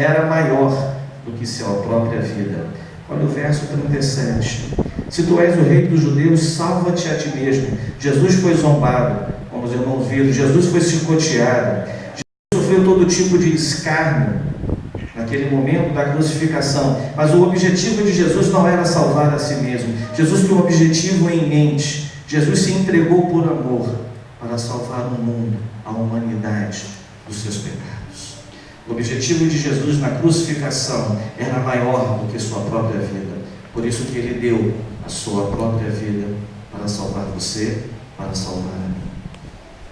era maior do que sua própria vida. Olha o verso 37. Se tu és o rei dos judeus, salva-te a ti mesmo. Jesus foi zombado, como os irmãos viram. Jesus foi chicoteado. Jesus sofreu todo tipo de escárnio naquele momento da crucificação. Mas o objetivo de Jesus não era salvar a si mesmo. Jesus tinha um objetivo em mente. Jesus se entregou por amor para salvar o mundo, a humanidade, dos seus pecados. O objetivo de Jesus na crucificação era maior do que sua própria vida. Por isso que Ele deu a sua própria vida para salvar você, para salvar a mim.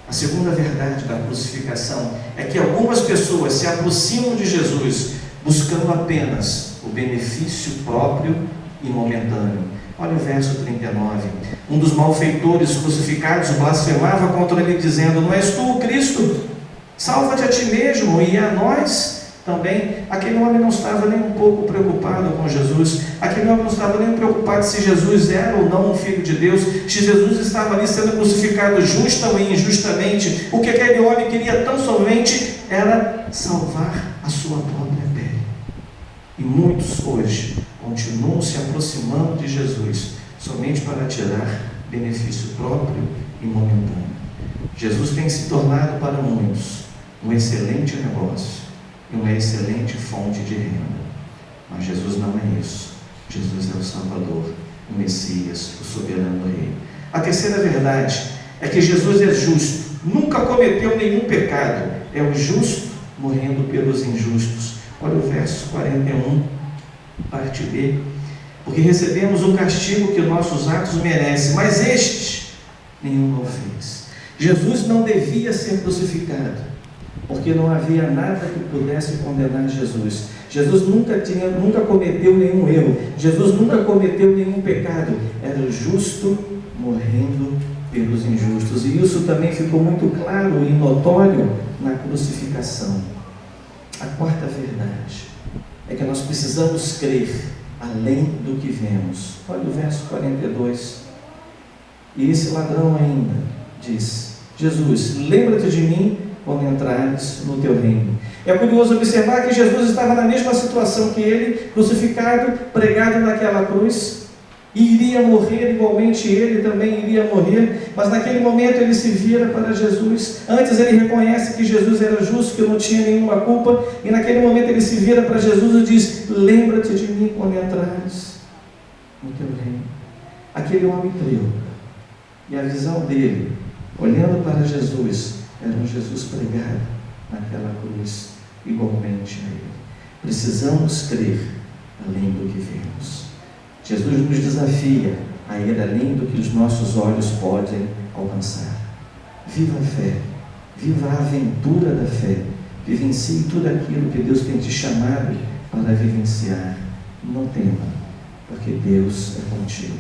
A segunda verdade da crucificação é que algumas pessoas se aproximam de Jesus buscando apenas o benefício próprio e momentâneo. Olha o verso 39. Um dos malfeitores crucificados blasfemava contra ele, dizendo: não és tu o Cristo? Salva-te a ti mesmo e a nós também. Aquele homem não estava nem um pouco preocupado com Jesus. Aquele homem não estava nem preocupado se Jesus era ou não um filho de Deus, se Jesus estava ali sendo crucificado justa ou injustamente. O que aquele homem queria tão somente era salvar a sua própria pele. E muitos hoje continuam se aproximando de Jesus somente para tirar benefício próprio e momentâneo. Jesus tem se tornado para muitos um excelente negócio e uma excelente fonte de renda. Mas Jesus não é isso. Jesus é o Salvador, o Messias, o soberano Rei. A terceira verdade é que Jesus é justo, nunca cometeu nenhum pecado, é o justo morrendo pelos injustos. Olha o verso 41, parte B. Porque recebemos o castigo que nossos atos merecem, mas este nenhum o fez. Jesus não devia ser crucificado, porque não havia nada que pudesse condenar Jesus. Jesus nunca cometeu nenhum erro. Jesus nunca cometeu nenhum pecado. Era o justo morrendo pelos injustos. E isso também ficou muito claro e notório na crucificação. A quarta verdade é que nós precisamos crer além do que vemos. Olha o verso 42. E esse ladrão ainda diz: Jesus, lembra-te de mim quando entrares no teu reino. É curioso observar que Jesus estava na mesma situação que ele, crucificado, pregado naquela cruz, e iria morrer igualmente, ele também iria morrer, mas naquele momento ele se vira para Jesus. Antes ele reconhece que Jesus era justo, que não tinha nenhuma culpa, e naquele momento ele se vira para Jesus e diz: lembra-te de mim quando entrares no teu reino. Aquele homem creu, e a visão dele, olhando para Jesus, era um Jesus pregado naquela cruz, igualmente a ele. Precisamos crer além do que vemos. Jesus nos desafia a ir além do que os nossos olhos podem alcançar. Viva a fé, viva a aventura da fé, vivencie tudo aquilo que Deus tem te chamado para vivenciar. Não tema, porque Deus é contigo.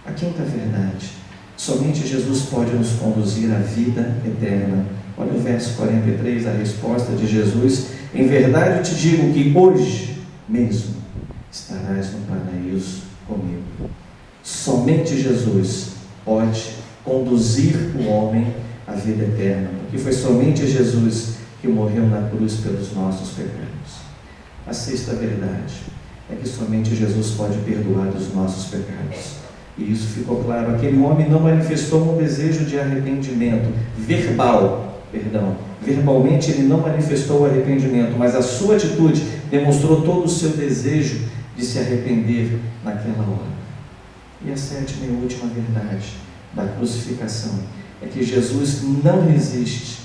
A quinta verdade: somente Jesus pode nos conduzir à vida eterna. Olha o verso 43, a resposta de Jesus: em verdade eu te digo que hoje mesmo estarás no paraíso comigo. Somente Jesus pode conduzir o homem à vida eterna, porque foi somente Jesus que morreu na cruz pelos nossos pecados. A sexta verdade é que somente Jesus pode perdoar os nossos pecados. E isso ficou claro. Aquele homem não manifestou um desejo de arrependimento verbalmente ele não manifestou o arrependimento, mas a sua atitude demonstrou todo o seu desejo de se arrepender naquela hora. E a sétima e última verdade da crucificação é que Jesus não resiste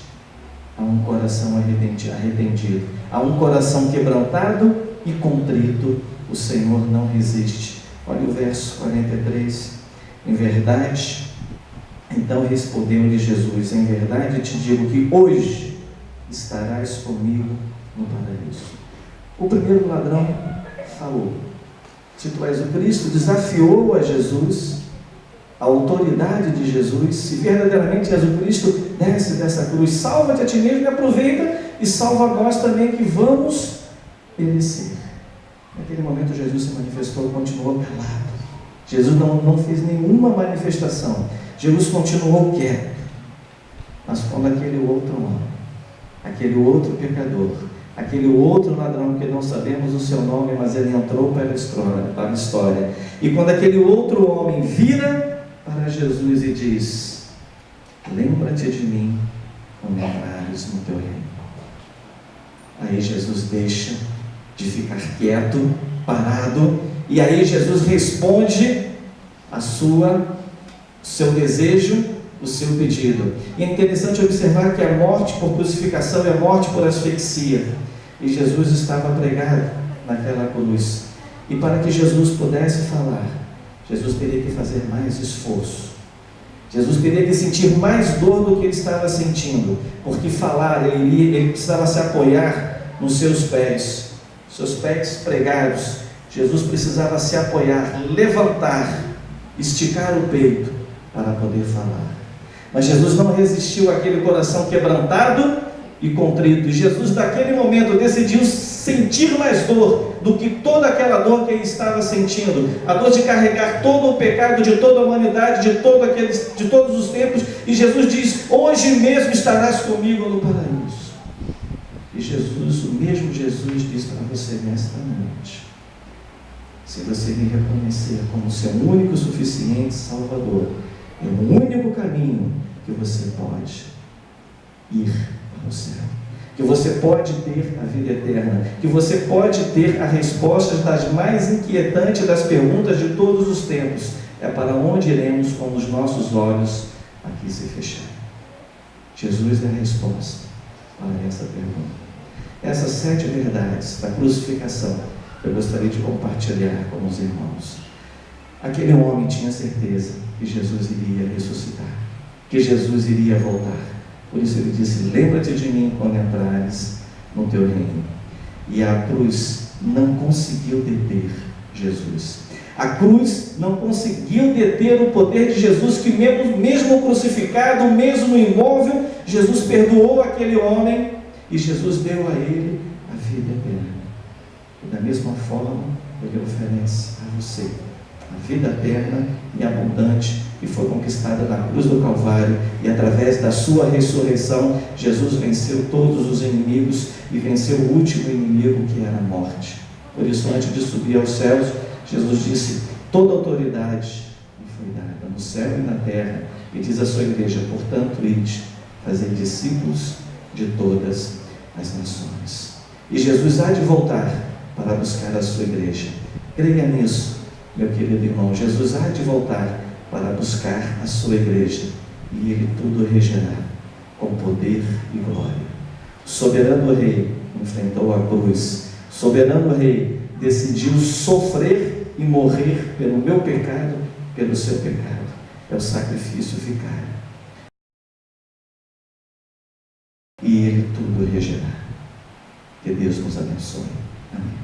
a um coração arrependido, a um coração quebrantado e contrito. O Senhor não resiste. Olha o verso 43. Em verdade, então respondeu-lhe Jesus: em verdade te digo que hoje estarás comigo no paraíso. O primeiro ladrão falou: se tu és o Cristo, desafiou a Jesus, a autoridade de Jesus. Se verdadeiramente és o Cristo, desce dessa cruz, salva-te a ti mesmo e aproveita e salva nós também, que vamos perecer. Naquele momento Jesus se manifestou, continuou calado. Jesus não fez nenhuma manifestação. Jesus continuou quieto. Mas quando aquele outro homem, aquele outro pecador, Aquele outro ladrão que não sabemos o seu nome, mas ele entrou para a história. E quando aquele outro homem vira para Jesus e diz: lembra-te de mim quando entrares no teu reino. Aí Jesus deixa de ficar quieto, parado, e aí Jesus responde o seu desejo, o seu pedido. E é interessante observar que a morte por crucificação é a morte por asfixia. E Jesus estava pregado naquela cruz. E para que Jesus pudesse falar, Jesus teria que fazer mais esforço. Jesus teria que sentir mais dor do que ele estava sentindo. Porque falar, ele precisava se apoiar nos seus pés pregados. Jesus precisava se apoiar, levantar, esticar o peito para poder falar. Mas Jesus não resistiu àquele coração quebrantado e contrito. E Jesus, naquele momento, decidiu sentir mais dor do que toda aquela dor que ele estava sentindo. A dor de carregar todo o pecado de toda a humanidade, de todos os tempos. E Jesus diz: hoje mesmo estarás comigo no paraíso. E Jesus, o mesmo Jesus, diz para você nesta noite: se você me reconhecer como seu único, suficiente Salvador, é o único caminho que você pode ir para o céu, que você pode ter a vida eterna, que você pode ter a resposta das mais inquietantes das perguntas de todos os tempos. É para onde iremos quando os nossos olhos aqui se fecharem. Jesus é a resposta para essa pergunta. Essas 7 verdades da crucificação eu gostaria de compartilhar com os irmãos. Aquele homem tinha certeza que Jesus iria ressuscitar, que Jesus iria voltar. Por isso ele disse: lembra-te de mim quando entrares no teu reino. E a cruz não conseguiu deter Jesus. A cruz não conseguiu deter o poder de Jesus, que mesmo crucificado, mesmo imóvel, Jesus perdoou aquele homem e Jesus deu a ele a vida eterna. E da mesma forma, ele oferece a você a vida eterna e abundante, que foi conquistada na cruz do Calvário, e através da sua ressurreição, Jesus venceu todos os inimigos e venceu o último inimigo, que era a morte. Por isso, antes de subir aos céus, Jesus disse: toda autoridade me foi dada no céu e na terra, e diz à sua igreja: portanto, ide, fazer discípulos de todas as nações. E Jesus há de voltar para buscar a sua igreja. Creia nisso, meu querido irmão. Jesus há de voltar para buscar a sua igreja, e ele tudo regerá com poder e glória. O soberano rei enfrentou a cruz. O soberano rei decidiu sofrer e morrer pelo meu pecado, pelo seu pecado. É o sacrifício vicário. E ele tudo regerá. Que Deus nos abençoe. Amém.